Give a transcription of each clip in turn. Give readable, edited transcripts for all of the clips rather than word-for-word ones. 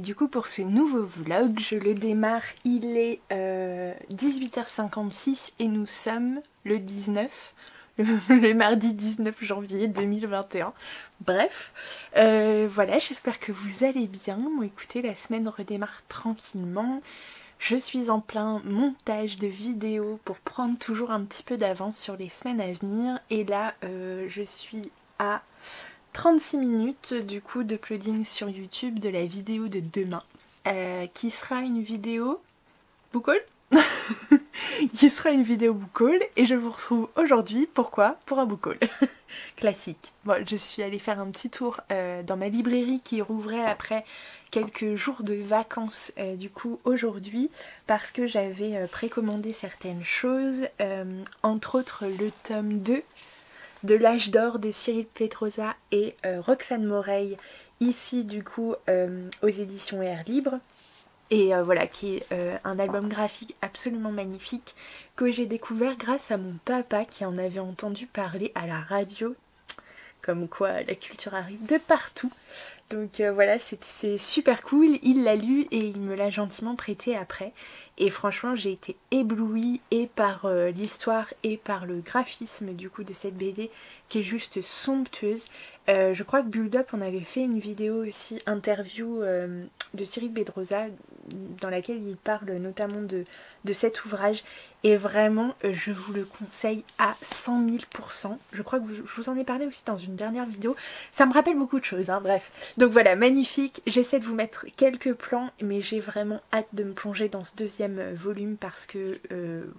du coup pour ce nouveau vlog, je le démarre, il est 18h56 et nous sommes le 19, le mardi 19 janvier 2021. Bref, voilà, j'espère que vous allez bien. Bon, écoutez, la semaine redémarre tranquillement. Je suis en plein montage de vidéos pour prendre toujours un petit peu d'avance sur les semaines à venir. Et là, je suis à 36 minutes du coup d'uploading sur YouTube de la vidéo de demain, qui sera une vidéo book haul qui sera une vidéo book haul, et je vous retrouve aujourd'hui, pourquoi? Pour un book haul classique. Bon, je suis allée faire un petit tour dans ma librairie qui rouvrait après quelques jours de vacances du coup aujourd'hui, parce que j'avais précommandé certaines choses, entre autres le tome 2 de l'âge d'or de Cyril Pedrosa et Roxane Moreille, ici du coup aux éditions Air Libre. Et voilà, qui est un album graphique absolument magnifique que j'ai découvert grâce à mon papa qui en avait entendu parler à la radio. Comme quoi la culture arrive de partout. Donc voilà, c'est super cool, il l'a lu et il me l'a gentiment prêté après. Et franchement j'ai été éblouie et par l'histoire et par le graphisme du coup de cette BD qui est juste somptueuse. Je crois que Build Up on avait fait une vidéo aussi, interview de Cyril Pedrosa, dans laquelle il parle notamment de cet ouvrage. Et vraiment, je vous le conseille à 100 000%. Je crois que je vous en ai parlé aussi dans une dernière vidéo. Ça me rappelle beaucoup de choses, hein, bref. Donc voilà, magnifique. J'essaie de vous mettre quelques plans, mais j'ai vraiment hâte de me plonger dans ce deuxième volume parce que,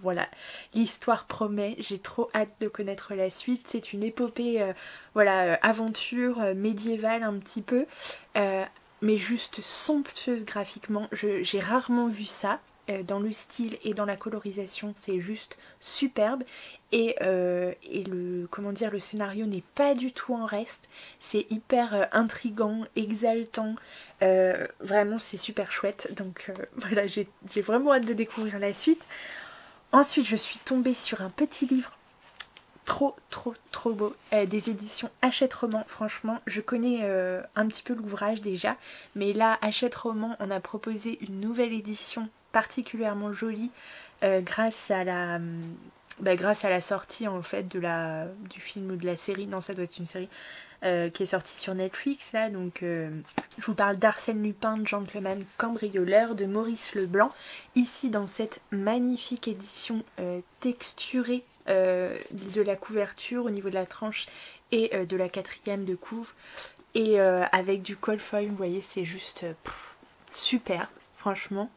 voilà, l'histoire promet. J'ai trop hâte de connaître la suite. C'est une épopée, voilà, aventure médiévale un petit peu, mais juste somptueuse graphiquement. J'ai rarement vu ça. Dans le style et dans la colorisation, c'est juste superbe, et le scénario n'est pas du tout en reste. C'est hyper intriguant, exaltant, vraiment c'est super chouette. Donc voilà, j'ai vraiment hâte de découvrir la suite. Ensuite je suis tombée sur un petit livre trop beau, des éditions Hachette Roman. Franchement je connais un petit peu l'ouvrage déjà, mais là Hachette Roman on a proposé une nouvelle édition particulièrement jolie, grâce à la sortie en fait du film ou de la série, non ça doit être une série, qui est sortie sur Netflix là. Donc je vous parle d'Arsène Lupin, Gentleman cambrioleur, de Maurice Leblanc, ici dans cette magnifique édition texturée, de la couverture au niveau de la tranche et de la quatrième de couve, et avec du col foil, vous voyez, c'est juste super, franchement.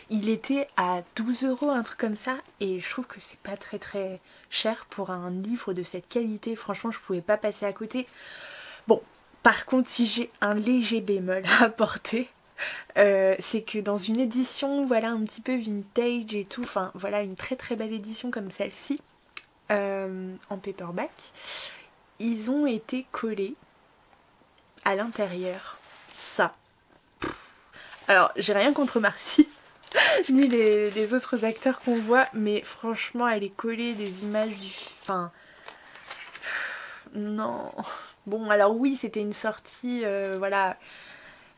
Il était à 12 €, un truc comme ça, et je trouve que c'est pas très cher pour un livre de cette qualité. Franchement je pouvais pas passer à côté. Bon, par contre si j'ai un léger bémol à apporter, c'est que dans une édition voilà un petit peu vintage et tout, enfin voilà une très belle édition comme celle-ci, en paperback, ils ont été collés à l'intérieur ça. Alors j'ai rien contre Marcy ni les autres acteurs qu'on voit, mais franchement elle est collée des images du... Enfin... Non... Bon alors oui c'était une sortie voilà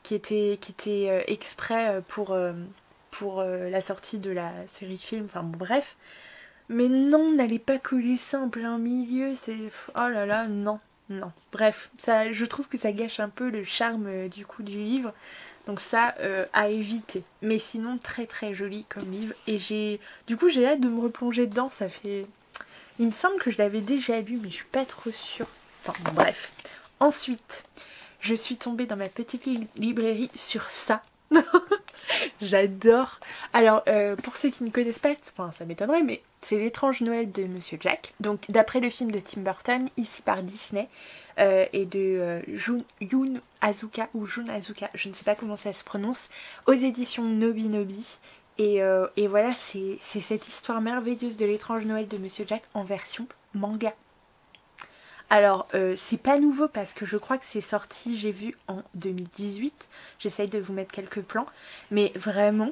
qui était exprès pour la sortie de la série film, enfin bon bref. Mais non, n'allez pas coller ça en plein milieu, c'est... Oh là là, non. Bref, ça, je trouve que ça gâche un peu le charme du coup du livre. Donc ça, à éviter. Mais sinon, très joli comme livre. Et j'ai hâte de me replonger dedans. Ça fait... Il me semble que je l'avais déjà lu, mais je suis pas trop sûre. Enfin, bon, bref. Ensuite, je suis tombée dans ma petite librairie sur ça. J'adore. Alors, pour ceux qui ne connaissent pas, enfin ça m'étonnerait, mais c'est L'étrange Noël de Monsieur Jack. Donc d'après le film de Tim Burton, ici par Disney, et de Jun Azuka, je ne sais pas comment ça se prononce, aux éditions Nobinobi. Et voilà, c'est cette histoire merveilleuse de L'étrange Noël de Monsieur Jack en version manga. Alors c'est pas nouveau parce que je crois que c'est sorti, j'ai vu en 2018, j'essaye de vous mettre quelques plans, mais vraiment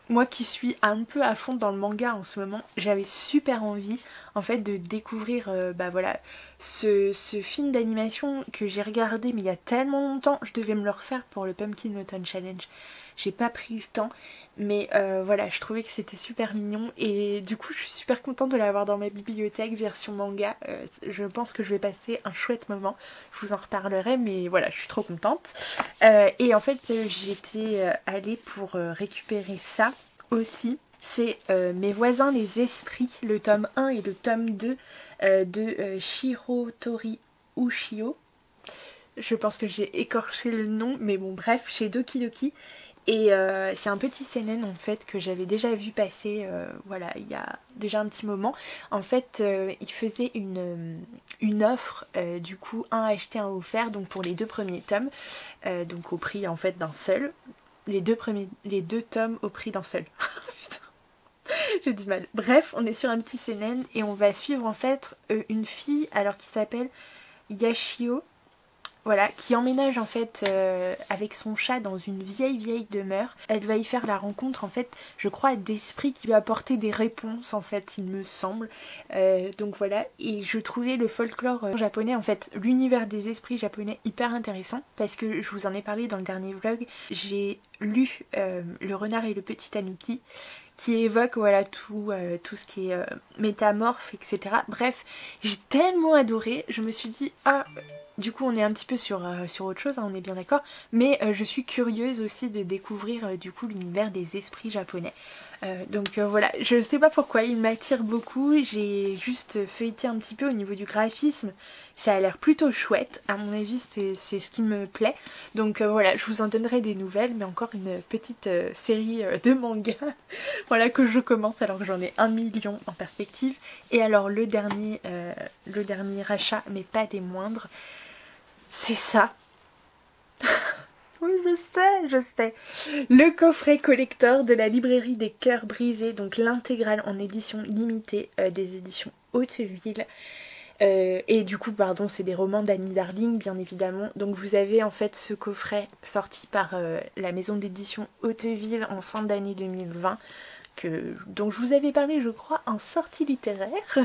moi qui suis un peu à fond dans le manga en ce moment, j'avais super envie en fait de découvrir bah voilà, ce film d'animation que j'ai regardé mais il y a tellement longtemps, je devais me le refaire pour le Pumpkin Autumn Challenge. J'ai pas pris le temps, mais voilà, je trouvais que c'était super mignon et du coup je suis super contente de l'avoir dans ma bibliothèque version manga. Je pense que je vais passer un chouette moment, je vous en reparlerai, mais voilà, je suis trop contente. Et en fait j'étais allée pour récupérer ça aussi. C'est Mes voisins les esprits, le tome 1 et le tome 2 de Shirotori Ushio. Je pense que j'ai écorché le nom, mais bon bref, chez Doki Doki. Et c'est un petit seinen en fait que j'avais déjà vu passer voilà, il y a déjà un petit moment. En fait il faisait une offre du coup un acheté un offert donc pour les 2 premiers tomes donc au prix en fait d'un seul. Les deux tomes au prix d'un seul. Putain, j'ai du mal. Bref, on est sur un petit seinen et on va suivre en fait une fille alors qui s'appelle Yashio. Voilà, qui emménage en fait avec son chat dans une vieille demeure. Elle va y faire la rencontre en fait, je crois, d'esprits qui lui apporter des réponses en fait, il me semble. Donc voilà, et je trouvais le folklore japonais, en fait, l'univers des esprits japonais hyper intéressant parce que je vous en ai parlé dans le dernier vlog. J'ai lu Le renard et le petit tanuki qui évoque voilà tout ce qui est métamorphe, etc. Bref, j'ai tellement adoré, je me suis dit ah du coup on est un petit peu sur autre chose, hein, on est bien d'accord, mais je suis curieuse aussi de découvrir du coup l'univers des esprits japonais. Donc voilà, je sais pas pourquoi, il m'attire beaucoup, j'ai juste feuilleté un petit peu au niveau du graphisme, ça a l'air plutôt chouette, à mon avis c'est ce qui me plaît. Donc voilà, je vous en donnerai des nouvelles, mais encore une petite série de mangas voilà que je commence alors que j'en ai 1 million en perspective. Et alors le dernier achat, mais pas des moindres, c'est ça. Oui, je sais. Le coffret collector de la librairie des cœurs brisés, donc l'intégrale en édition limitée des éditions Hauteville. Et du coup, pardon, c'est des romans d'Annie Darling, bien évidemment. Donc vous avez en fait ce coffret sorti par la maison d'édition Hauteville en fin d'année 2020. dont je vous avais parlé je crois en sortie littéraire.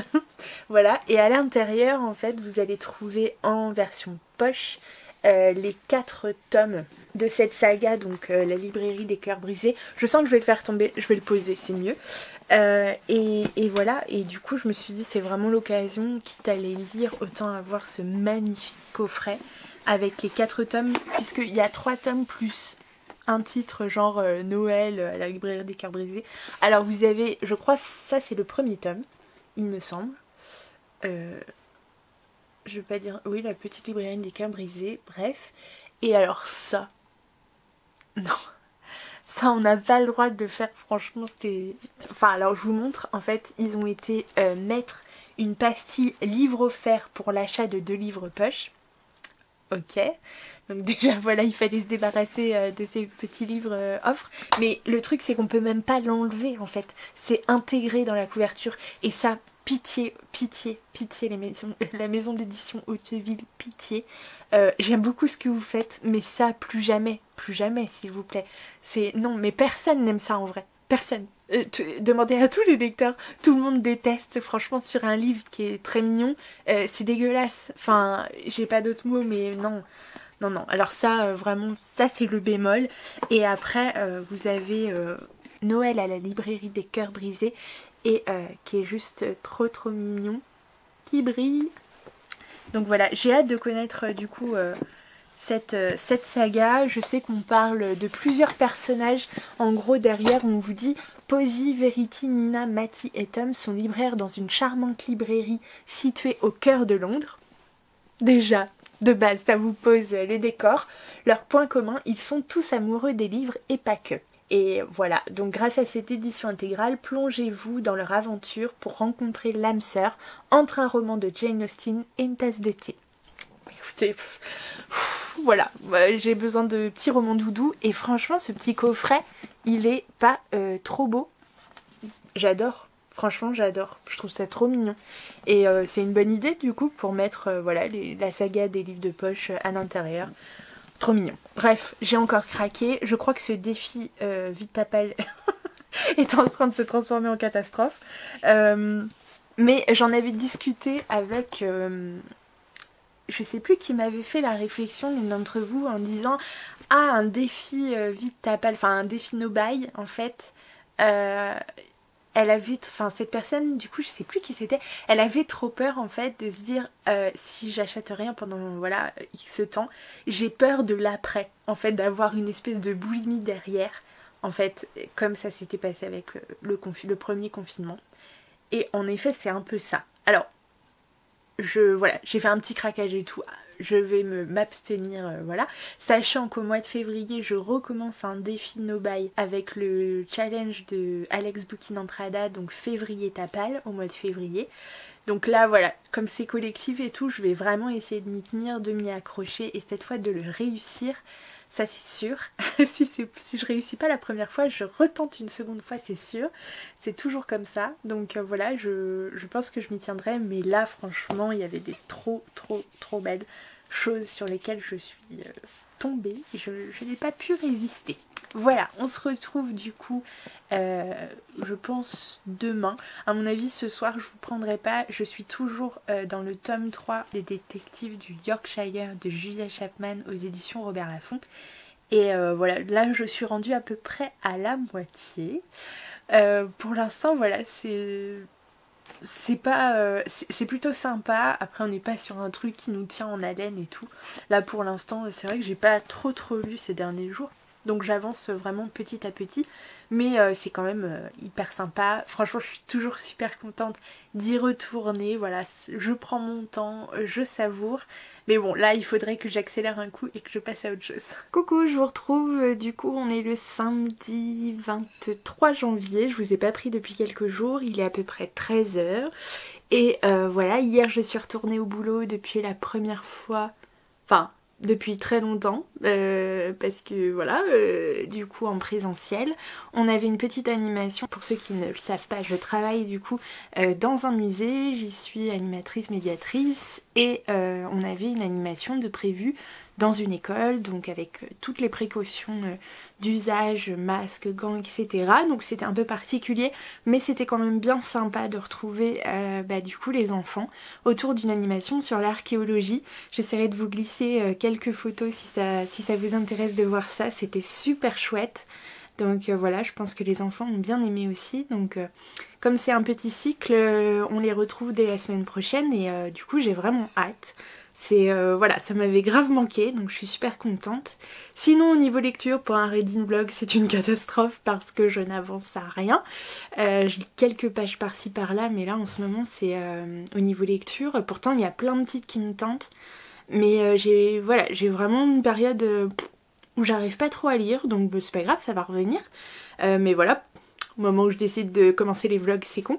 Voilà, et à l'intérieur en fait vous allez trouver en version poche les 4 tomes de cette saga, donc la librairie des cœurs brisés. Je sens que je vais le faire tomber, je vais le poser, c'est mieux. Et voilà, et du coup je me suis dit c'est vraiment l'occasion, quitte à les lire, autant avoir ce magnifique coffret avec les 4 tomes, puisqu'il y a 3 tomes plus un titre genre Noël à la librairie des cœurs brisés. Alors vous avez, je crois ça c'est le premier tome, il me semble. Je veux pas dire, oui, la petite librairie des cœurs brisés, bref. Et alors ça, non, ça on n'a pas le droit de le faire, franchement c'était... Enfin alors je vous montre, en fait ils ont été mettre une pastille livre offert pour l'achat de 2 livres poche. Ok, donc déjà voilà, il fallait se débarrasser de ces petits livres offres. Mais le truc c'est qu'on peut même pas l'enlever en fait. C'est intégré dans la couverture. Et ça, pitié, pitié, pitié la maison d'édition Hauteville, pitié. J'aime beaucoup ce que vous faites, mais ça plus jamais s'il vous plaît. Non, mais personne n'aime ça en vrai. Personne. Demandez à tous les lecteurs, tout le monde déteste, franchement sur un livre qui est très mignon, c'est dégueulasse, enfin j'ai pas d'autres mots mais non, alors ça vraiment, ça c'est le bémol. Et après vous avez Noël à la librairie des cœurs brisés et qui est juste trop mignon, qui brille. Donc voilà, j'ai hâte de connaître du coup cette saga. Je sais qu'on parle de plusieurs personnages. En gros derrière on vous dit Posy, Verity, Nina, Matty et Tom sont libraires dans une charmante librairie située au cœur de Londres. Déjà, de base, ça vous pose le décor. Leur point commun, ils sont tous amoureux des livres et pas que. Et voilà, donc grâce à cette édition intégrale, plongez-vous dans leur aventure pour rencontrer l'âme sœur entre un roman de Jane Austen et une tasse de thé. Écoutez, voilà, j'ai besoin de petits romans doudou et franchement ce petit coffret il est pas trop beau. J'adore, franchement j'adore, je trouve ça trop mignon. Et c'est une bonne idée du coup pour mettre voilà, la saga des livres de poche à l'intérieur. Trop mignon. Bref, j'ai encore craqué, je crois que ce défi Vitapal est en train de se transformer en catastrophe. Mais j'en avais discuté avec... je sais plus qui m'avait fait la réflexion, l'une d'entre vous, en disant ah, un défi vite tapal, enfin un défi no buy en fait. Elle avait, enfin cette personne, du coup je sais plus qui c'était, elle avait trop peur en fait de se dire si j'achète rien pendant voilà X temps, j'ai peur de l'après, en fait d'avoir une espèce de boulimie derrière, en fait comme ça s'était passé avec le premier confinement. Et en effet c'est un peu ça. Alors voilà, j'ai fait un petit craquage et tout, je vais m'abstenir, voilà. Sachant qu'au mois de février, je recommence un défi no buy avec le challenge de Alex Bouquin en Prada, donc février tapal, au mois de février. Donc là, voilà, comme c'est collectif et tout, je vais vraiment essayer de m'y tenir, de m'y accrocher et cette fois de le réussir. Ça c'est sûr. si je réussis pas la première fois, je retente une seconde fois, c'est sûr. C'est toujours comme ça. Donc voilà, je pense que je m'y tiendrai. Mais là, franchement, il y avait des trop belles choses sur lesquelles je suis tombée. Je n'ai pas pu résister. Voilà, on se retrouve du coup, je pense demain. À mon avis, ce soir, je vous prendrai pas. Je suis toujours dans le tome 3 des détectives du Yorkshire de Julia Chapman aux éditions Robert Laffont. Et voilà, là, je suis rendue à peu près à la moitié. Pour l'instant, voilà, c'est plutôt sympa. Après on n'est pas sur un truc qui nous tient en haleine et tout. Là pour l'instant c'est vrai que j'ai pas trop lu ces derniers jours, donc j'avance vraiment petit à petit, mais c'est quand même hyper sympa. Franchement je suis toujours super contente d'y retourner. Voilà, je prends mon temps, je savoure. Mais bon, là il faudrait que j'accélère un coup et que je passe à autre chose. Coucou, je vous retrouve, du coup on est le samedi 23 janvier, je vous ai pas pris depuis quelques jours, il est à peu près 13h. Et voilà, hier je suis retournée au boulot depuis la première fois, enfin depuis très longtemps, parce que voilà, du coup en présentiel, on avait une petite animation. Pour ceux qui ne le savent pas, je travaille du coup dans un musée, j'y suis animatrice médiatrice et on avait une animation de prévue dans une école, donc avec toutes les précautions d'usage, masque, gants, etc. Donc c'était un peu particulier, mais c'était quand même bien sympa de retrouver du coup les enfants autour d'une animation sur l'archéologie. J'essaierai de vous glisser quelques photos si ça vous intéresse de voir ça, c'était super chouette. Donc voilà, je pense que les enfants ont bien aimé aussi. Donc comme c'est un petit cycle, on les retrouve dès la semaine prochaine et du coup j'ai vraiment hâte. Voilà, ça m'avait grave manqué, donc je suis super contente. Sinon au niveau lecture, pour un reading vlog, c'est une catastrophe parce que je n'avance à rien. Je lis quelques pages par-ci par-là, mais là en ce moment c'est au niveau lecture. Pourtant il y a plein de titres qui me tentent, mais j'ai vraiment une période où j'arrive pas trop à lire, donc c'est pas grave, ça va revenir. Mais voilà, au moment où je décide de commencer les vlogs, c'est con.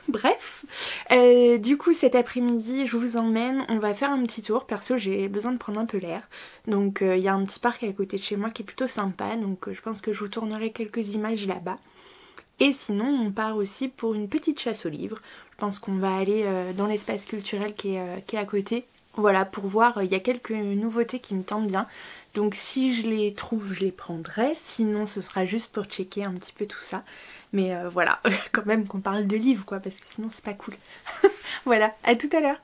Bref, du coup cet après-midi je vous emmène, on va faire un petit tour. Perso j'ai besoin de prendre un peu l'air, donc il y a un petit parc à côté de chez moi qui est plutôt sympa, donc je pense que je vous tournerai quelques images là-bas. Et sinon on part aussi pour une petite chasse aux livres. Je pense qu'on va aller dans l'espace culturel qui est à côté. Voilà, pour voir, il y a quelques nouveautés qui me tentent bien. Donc si je les trouve, je les prendrai. Sinon ce sera juste pour checker un petit peu tout ça. Mais voilà, quand même qu'on parle de livres quoi, parce que sinon c'est pas cool. Voilà, à tout à l'heure.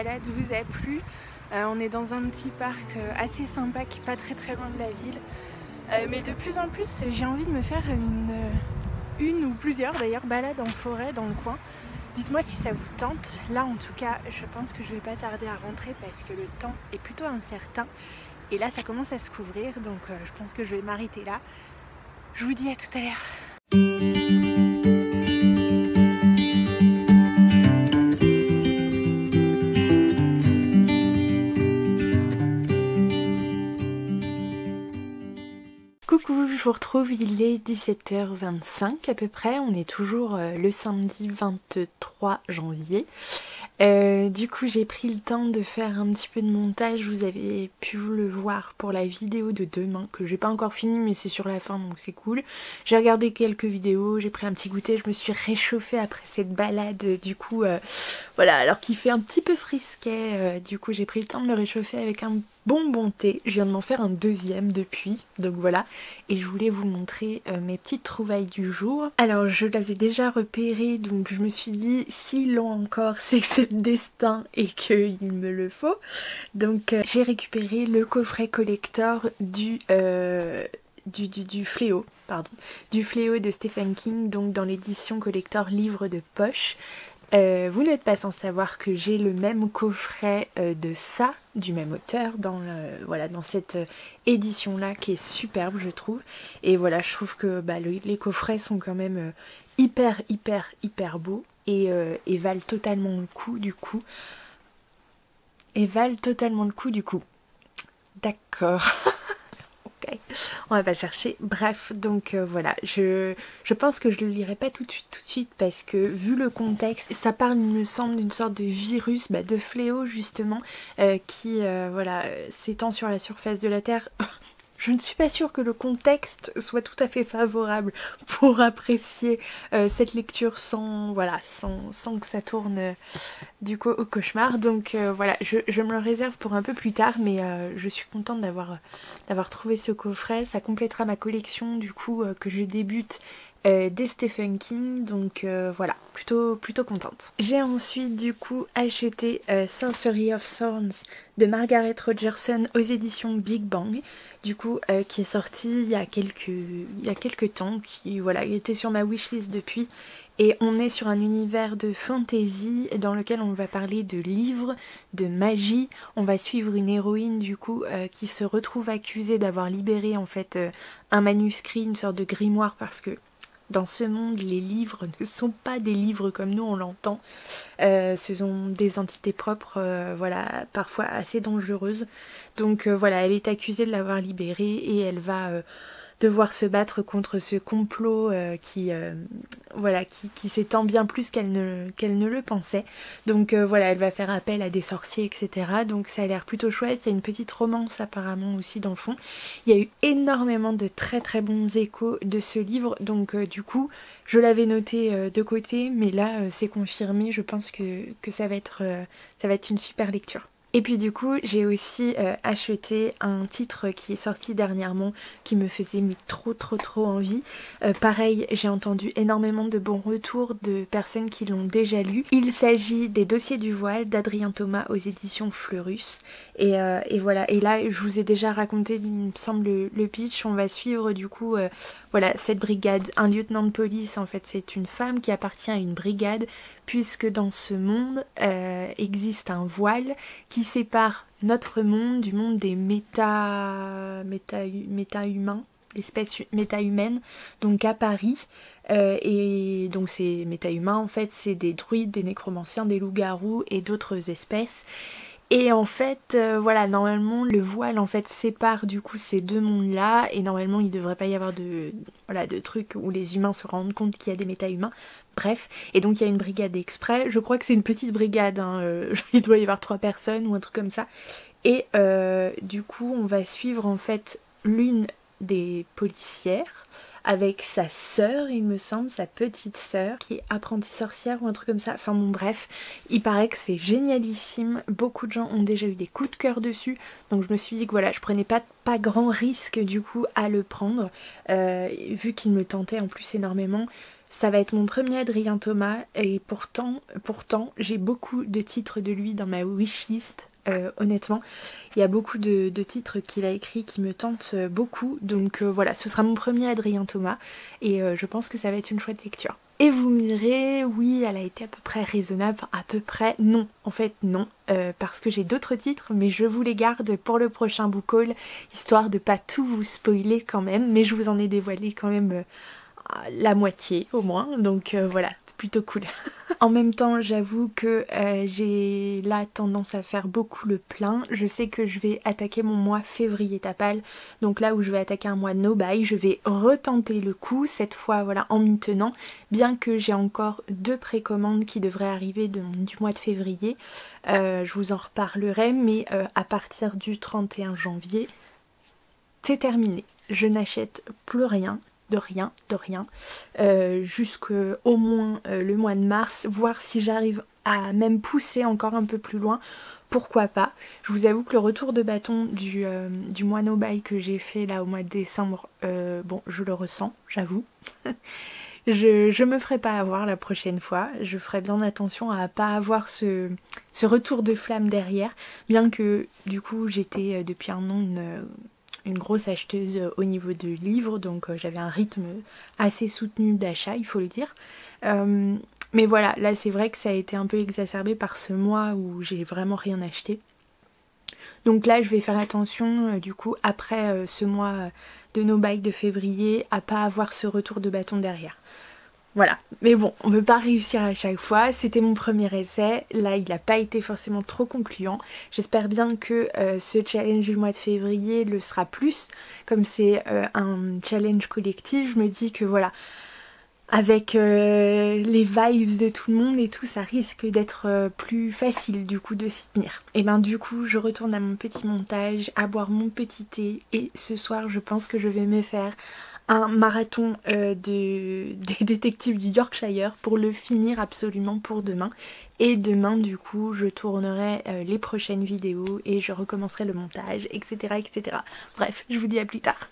balade vous a plu. On est dans un petit parc assez sympa qui est pas très loin de la ville. Mais de plus en plus j'ai envie de me faire une ou plusieurs d'ailleurs balades en forêt dans le coin. Dites-moi si ça vous tente. Là en tout cas je pense que je vais pas tarder à rentrer parce que le temps est plutôt incertain. Et là ça commence à se couvrir donc je pense que je vais m'arrêter là. Je vous dis à tout à l'heure. Coucou, je vous retrouve, il est 17h25 à peu près, on est toujours le samedi 23 janvier. Du coup j'ai pris le temps de faire un petit peu de montage, vous avez pu le voir pour la vidéo de demain, que j'ai pas encore fini mais c'est sur la fin donc c'est cool. J'ai regardé quelques vidéos, j'ai pris un petit goûter, je me suis réchauffée après cette balade du coup, voilà, alors qu'il fait un petit peu frisquet, du coup j'ai pris le temps de me réchauffer avec un bon thé. Je viens de m'en faire un deuxième depuis, donc voilà, et je voulais vous montrer mes petites trouvailles du jour. Alors je l'avais déjà repéré, donc je me suis dit si long encore c'est que c'est le destin et qu'il me le faut. Donc j'ai récupéré le coffret collector du Fléau, pardon, du Fléau de Stephen King, donc dans l'édition collector livre de poche. Vous n'êtes pas sans savoir que j'ai le même coffret de ça, du même auteur, voilà, dans cette édition là qui est superbe je trouve. Et voilà, je trouve que les coffrets sont quand même hyper beaux et valent totalement le coup du coup. D'accord. Ok, on va pas chercher. Bref, donc voilà, je pense que je le lirai pas tout de suite parce que vu le contexte, ça parle il me semble d'une sorte de virus, de fléau justement, qui voilà, s'étend sur la surface de la Terre. Je ne suis pas sûre que le contexte soit tout à fait favorable pour apprécier cette lecture sans que ça tourne du coup au cauchemar. Donc voilà, je me le réserve pour un peu plus tard, mais je suis contente d'avoir trouvé ce coffret. Ça complétera ma collection du coup que je débute des Stephen King, donc voilà, plutôt contente. J'ai ensuite du coup acheté Sorcery of Thorns de Margaret Rogerson aux éditions Big Bang, du coup qui est sorti il y a quelques temps, qui voilà, il était sur ma wishlist depuis. Et on est sur un univers de fantasy dans lequel on va parler de livres, de magie. On va suivre une héroïne du coup qui se retrouve accusée d'avoir libéré en fait un manuscrit, une sorte de grimoire, parce que dans ce monde, les livres ne sont pas des livres comme nous on l'entend. Ce sont des entités propres, voilà, parfois assez dangereuses. Donc voilà, elle est accusée de l'avoir libéré et elle va devoir se battre contre ce complot qui s'étend bien plus qu'elle ne le pensait. Donc voilà, elle va faire appel à des sorciers, etc. Donc ça a l'air plutôt chouette. Il y a une petite romance apparemment aussi dans le fond. Il y a eu énormément de très bons échos de ce livre. Donc du coup, je l'avais noté de côté, mais là c'est confirmé. Je pense que ça va être une super lecture. Et puis du coup j'ai aussi acheté un titre qui est sorti dernièrement qui me faisait trop envie. Pareil, j'ai entendu énormément de bons retours de personnes qui l'ont déjà lu. Il s'agit des Dossiers du voile d'Adrien Thomas aux éditions Fleurus. Et voilà, et là je vous ai déjà raconté il me semble le pitch. On va suivre du coup voilà, cette brigade, un lieutenant de police en fait, c'est une femme qui appartient à une brigade puisque dans ce monde existe un voile qui sépare notre monde du monde des méta-humains, l'espèce méta-humaine, donc à Paris. Et donc ces méta-humains en fait c'est des druides, des nécromanciens, des loups-garous et d'autres espèces. Et en fait, voilà, normalement le voile en fait sépare du coup ces deux mondes-là, et normalement il devrait pas y avoir de trucs où les humains se rendent compte qu'il y a des méta-humains. Bref, et donc il y a une brigade exprès, je crois que c'est une petite brigade, hein, il doit y avoir 3 personnes ou un truc comme ça. Et du coup on va suivre en fait l'une des policières avec sa sœur, il me semble, sa petite sœur, qui est apprentie sorcière ou un truc comme ça. Enfin bon bref, il paraît que c'est génialissime, beaucoup de gens ont déjà eu des coups de cœur dessus, donc je me suis dit que voilà, je prenais pas grand risque du coup à le prendre, vu qu'il me tentait en plus énormément. Ça va être mon premier Adrien Thomas et pourtant j'ai beaucoup de titres de lui dans ma wishlist. Honnêtement, il y a beaucoup de titres qu'il a écrits qui me tentent beaucoup. Donc voilà, ce sera mon premier Adrien Thomas et je pense que ça va être une chouette lecture. Et vous me direz, oui, elle a été à peu près raisonnable, enfin, à peu près, non, en fait non, parce que j'ai d'autres titres, mais je vous les garde pour le prochain book haul, histoire de pas tout vous spoiler quand même, mais je vous en ai dévoilé quand même la moitié au moins, donc voilà, c'est plutôt cool. En même temps, j'avoue que j'ai là tendance à faire beaucoup le plein. Je sais que je vais attaquer mon mois février tapal, donc là où je vais attaquer un mois no buy, je vais retenter le coup, cette fois voilà en m'y tenant, bien que j'ai encore 2 précommandes qui devraient arriver du mois de février. Je vous en reparlerai, mais à partir du 31 janvier, c'est terminé. Je n'achète plus rien. De rien, jusqu'au moins le mois de mars, voir si j'arrive à même pousser encore un peu plus loin, pourquoi pas. Je vous avoue que le retour de bâton du mois no buy que j'ai fait là au mois de décembre, bon je le ressens, j'avoue. Je me ferai pas avoir la prochaine fois, je ferai bien attention à pas avoir ce retour de flamme derrière, bien que du coup j'étais depuis un an une grosse acheteuse au niveau de livres, donc j'avais un rythme assez soutenu d'achat, il faut le dire. Mais voilà, là c'est vrai que ça a été un peu exacerbé par ce mois où j'ai vraiment rien acheté. Donc là je vais faire attention du coup après ce mois de no buy de février à pas avoir ce retour de bâton derrière. Voilà, mais bon, on ne peut pas réussir à chaque fois, c'était mon premier essai, là il n'a pas été forcément trop concluant. J'espère bien que ce challenge du mois de février le sera plus, comme c'est un challenge collectif, je me dis que voilà, avec les vibes de tout le monde et tout, ça risque d'être plus facile du coup de s'y tenir. Et ben du coup je retourne à mon petit montage, à boire mon petit thé, et ce soir je pense que je vais me faire un marathon des détectives du Yorkshire pour le finir absolument pour demain. Et demain du coup je tournerai les prochaines vidéos et je recommencerai le montage, etc. etc. Bref, je vous dis à plus tard.